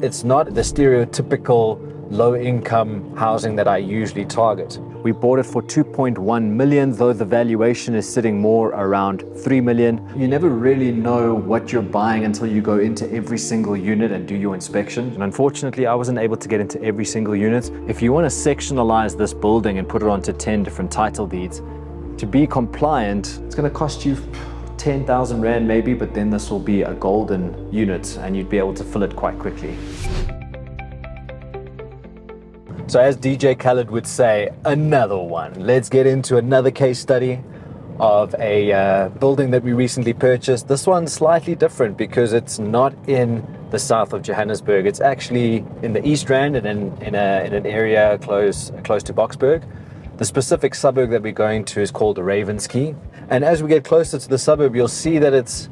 It's not the stereotypical low-income housing that I usually target. We bought it for 2.1 million, though the valuation is sitting more around 3 million. You never really know what you're buying until you go into every single unit and do your inspection. And unfortunately, I wasn't able to get into every single unit. If you want to sectionalize this building and put it onto 10 different title deeds, to be compliant, it's going to cost you 10,000 Rand maybe, but then this will be a golden unit and you'd be able to fill it quite quickly. So as DJ Khaled would say, another one. Let's get into another case study of a building that we recently purchased. This one's slightly different because it's not in the south of Johannesburg. It's actually in the East Rand and in an area close to Boksburg. The specific suburb that we're going to is called Ravensky. And as we get closer to the suburb, you'll see that it's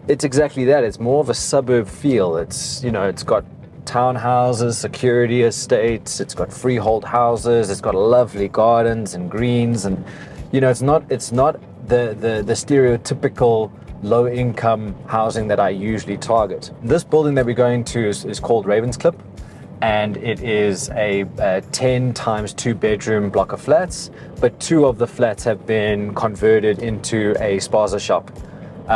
exactly that. It's more of a suburb feel. It's got townhouses, security estates, it's got freehold houses, it's got lovely gardens and greens, and it's not the stereotypical low-income housing that I usually target. This building that we're going to is called Ravensklip, and it is a 10 times 2 bedroom block of flats, but 2 of the flats have been converted into a spaza shop,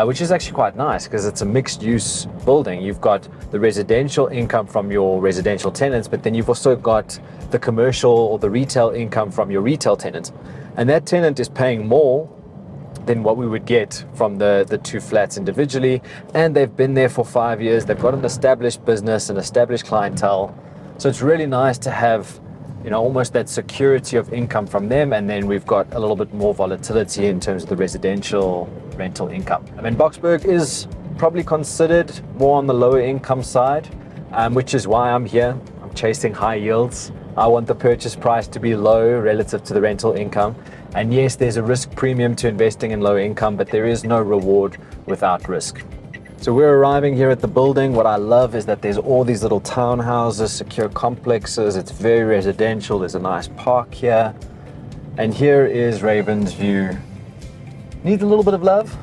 which is actually quite nice because it's a mixed use building. You've got the residential income from your residential tenants, but then you've also got the commercial or the retail income from your retail tenant. And that tenant is paying more than what we would get from the 2 flats individually. And they've been there for 5 years. They've got an established business, an established clientele. So it's really nice to have, almost that security of income from them. And then we've got a little bit more volatility in terms of the residential rental income. I mean, Boksburg is probably considered more on the lower income side, which is why I'm here. I'm chasing high yields. I want the purchase price to be low relative to the rental income. And yes, there's a risk premium to investing in low income, but there is no reward without risk. So we're arriving here at the building. What I love is that there's all these little townhouses, secure complexes. It's very residential. There's a nice park here. And here is Ravens View. Needs a little bit of love,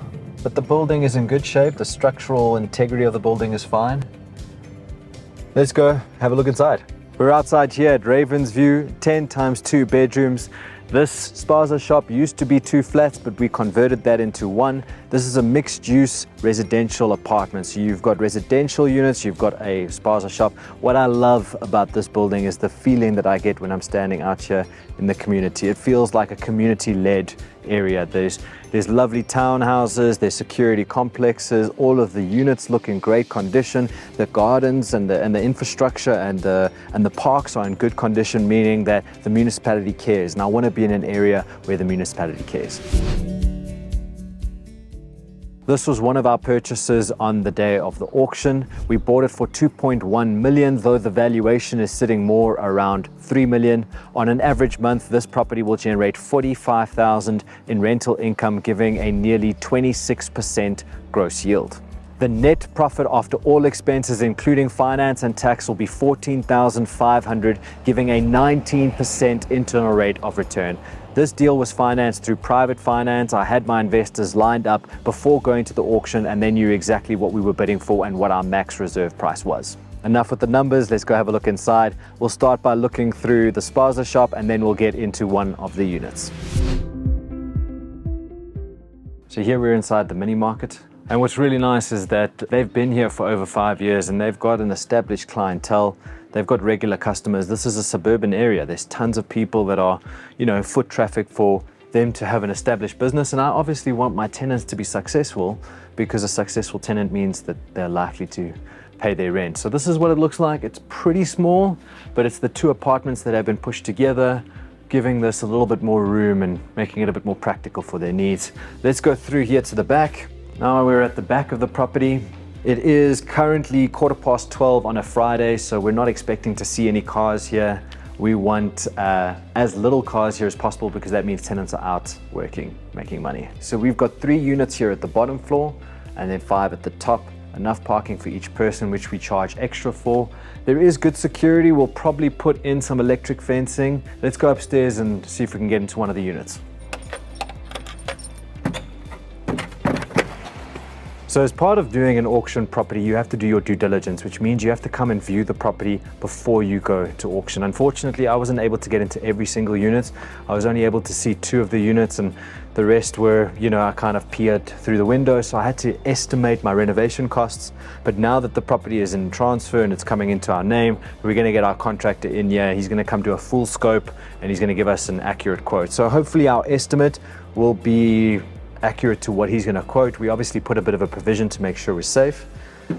but the building is in good shape. The structural integrity of the building is fine. Let's go have a look inside. We're outside here at Ravens View, 10 times 2 bedrooms. This spaza shop used to be 2 flats, but we converted that into 1. This is a mixed use residential apartment. So you've got residential units, you've got a spaza shop. What I love about this building is the feeling that I get when I'm standing out here in the community. It feels like a community-led area. There's lovely townhouses, there's security complexes, all of the units look in great condition. The gardens and the infrastructure and the parks are in good condition, meaning that the municipality cares. And I want to be in an area where the municipality cares. This was one of our purchases on the day of the auction. We bought it for 2.1 million, though the valuation is sitting more around 3 million. On an average month, this property will generate 45,000 in rental income, giving a nearly 26% gross yield. The net profit after all expenses, including finance and tax, will be 14,500, giving a 19% internal rate of return. This deal was financed through private finance. I had my investors lined up before going to the auction and they knew exactly what we were bidding for and what our max reserve price was. Enough with the numbers, let's go have a look inside. We'll start by looking through the spaza shop and then we'll get into one of the units. So here we're inside the mini market. And what's really nice is that they've been here for over 5 years and they've got an established clientele. They've got regular customers. This is a suburban area. There's tons of people that are, foot traffic for them to have an established business. And I obviously want my tenants to be successful because a successful tenant means that they're likely to pay their rent. So this is what it looks like. It's pretty small, but it's the 2 apartments that have been pushed together, giving this a little bit more room and making it a bit more practical for their needs. Let's go through here to the back. Now we're at the back of the property. It is currently 12:15 on a Friday, so we're not expecting to see any cars here. We want as little cars here as possible because that means tenants are out working, making money. So we've got 3 units here at the bottom floor and then 5 at the top. Enough parking for each person, which we charge extra for. There is good security. We'll probably put in some electric fencing. Let's go upstairs and see if we can get into one of the units. So as part of doing an auction property, you have to do your due diligence, which means you have to come and view the property before you go to auction. Unfortunately, I wasn't able to get into every single unit. I was only able to see 2 of the units, and the rest were, I kind of peered through the window. So I had to estimate my renovation costs. But now that the property is in transfer and it's coming into our name, we're going to get our contractor in here. He's going to come do a full scope and he's going to give us an accurate quote. So hopefully our estimate will be accurate to what he's going to quote. We obviously put a bit of a provision to make sure we're safe.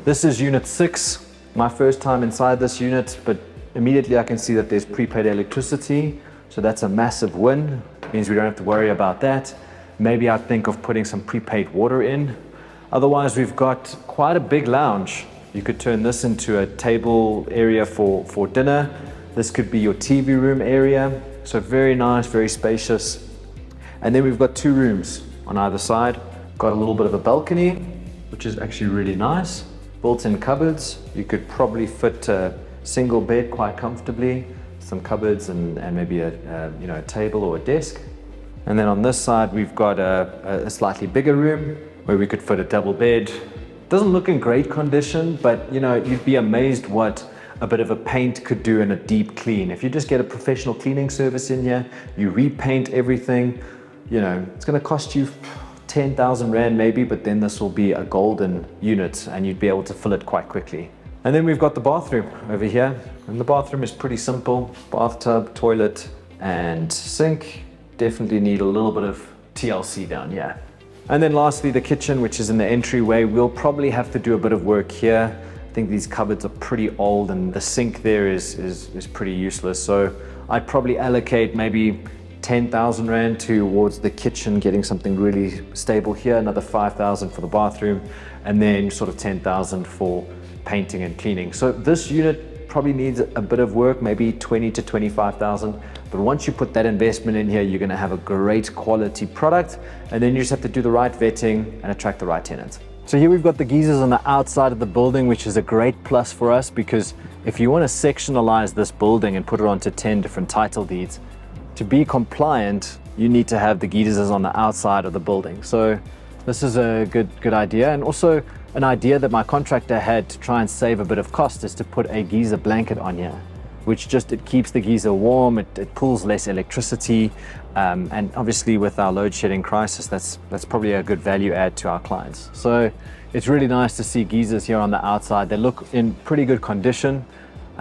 This is unit 6, my first time inside this unit, but immediately I can see that there's prepaid electricity. So that's a massive win. It means we don't have to worry about that. Maybe I'd think of putting some prepaid water in. Otherwise, we've got quite a big lounge. You could turn this into a table area for dinner. This could be your TV room area. So very nice, very spacious. And then we've got 2 rooms on either side. Got a little bit of a balcony, which is actually really nice. Built-in cupboards. You could probably fit a single bed quite comfortably. Some cupboards and maybe a table or a desk. And then on this side, we've got a slightly bigger room where we could fit a double bed. Doesn't look in great condition, but you'd be amazed what a bit of a paint could do in a deep clean. If you just get a professional cleaning service in here, you repaint everything, it's going to cost you 10,000 Rand maybe, but then this will be a golden unit and you'd be able to fill it quite quickly. And then we've got the bathroom over here. And the bathroom is pretty simple. Bathtub, toilet, and sink. Definitely need a little bit of TLC down here. And then lastly, the kitchen, which is in the entryway. We'll probably have to do a bit of work here. I think these cupboards are pretty old and the sink there is pretty useless. So I'd probably allocate maybe 10,000 Rand towards the kitchen, getting something really stable here, another 5,000 for the bathroom, and then sort of 10,000 for painting and cleaning. So this unit probably needs a bit of work, maybe 20 to 25,000. But once you put that investment in here, you're going to have a great quality product, and then you just have to do the right vetting and attract the right tenants. So here we've got the geysers on the outside of the building, which is a great plus for us, because if you want to sectionalize this building and put it onto 10 different title deeds, to be compliant, you need to have the geysers on the outside of the building. So this is a good idea. And also an idea that my contractor had to try and save a bit of cost is to put a geyser blanket on here, which it keeps the geyser warm, it pulls less electricity, and obviously with our load shedding crisis, that's probably a good value add to our clients. So it's really nice to see geysers here on the outside. They look in pretty good condition.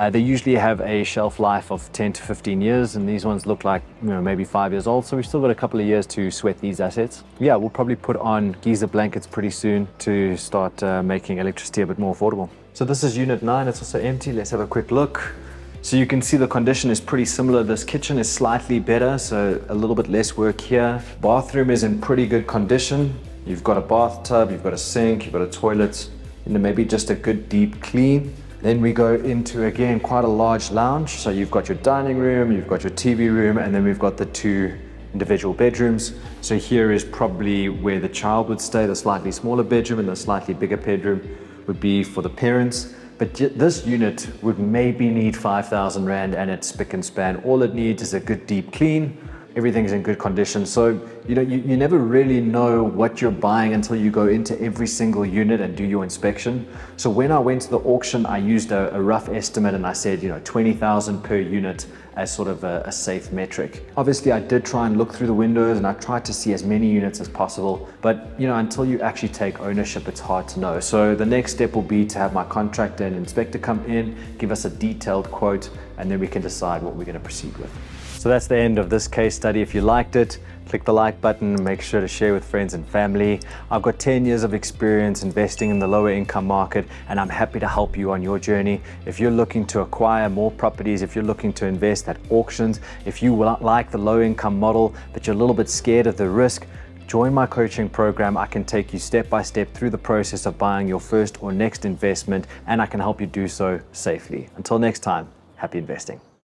They usually have a shelf life of 10 to 15 years, and these ones look like maybe 5 years old. So we've still got a couple of years to sweat these assets. Yeah, we'll probably put on geyser blankets pretty soon to start making electricity a bit more affordable. So this is unit 9. It's also empty. Let's have a quick look. So you can see the condition is pretty similar. This kitchen is slightly better, so a little bit less work here. Bathroom is in pretty good condition. You've got a bathtub, you've got a sink, you've got a toilet, maybe just a good deep clean. Then we go into, again, quite a large lounge. So you've got your dining room, you've got your TV room, and then we've got the 2 individual bedrooms. So here is probably where the child would stay. The slightly smaller bedroom and the slightly bigger bedroom would be for the parents. But this unit would maybe need 5,000 Rand and it's spick and span. All it needs is a good deep clean. Everything's in good condition. So, you never really know what you're buying until you go into every single unit and do your inspection. So when I went to the auction, I used a rough estimate and I said, 20,000 per unit as sort of a safe metric. Obviously, I did try and look through the windows and I tried to see as many units as possible. But, until you actually take ownership, it's hard to know. So the next step will be to have my contractor and inspector come in, give us a detailed quote, and then we can decide what we're going to proceed with. So that's the end of this case study. If you liked it, click the like button, make sure to share with friends and family. I've got 10 years of experience investing in the lower income market, and I'm happy to help you on your journey. If you're looking to acquire more properties, if you're looking to invest at auctions, if you like the low income model, but you're a little bit scared of the risk, join my coaching program. I can take you step by step through the process of buying your first or next investment, and I can help you do so safely. Until next time, happy investing.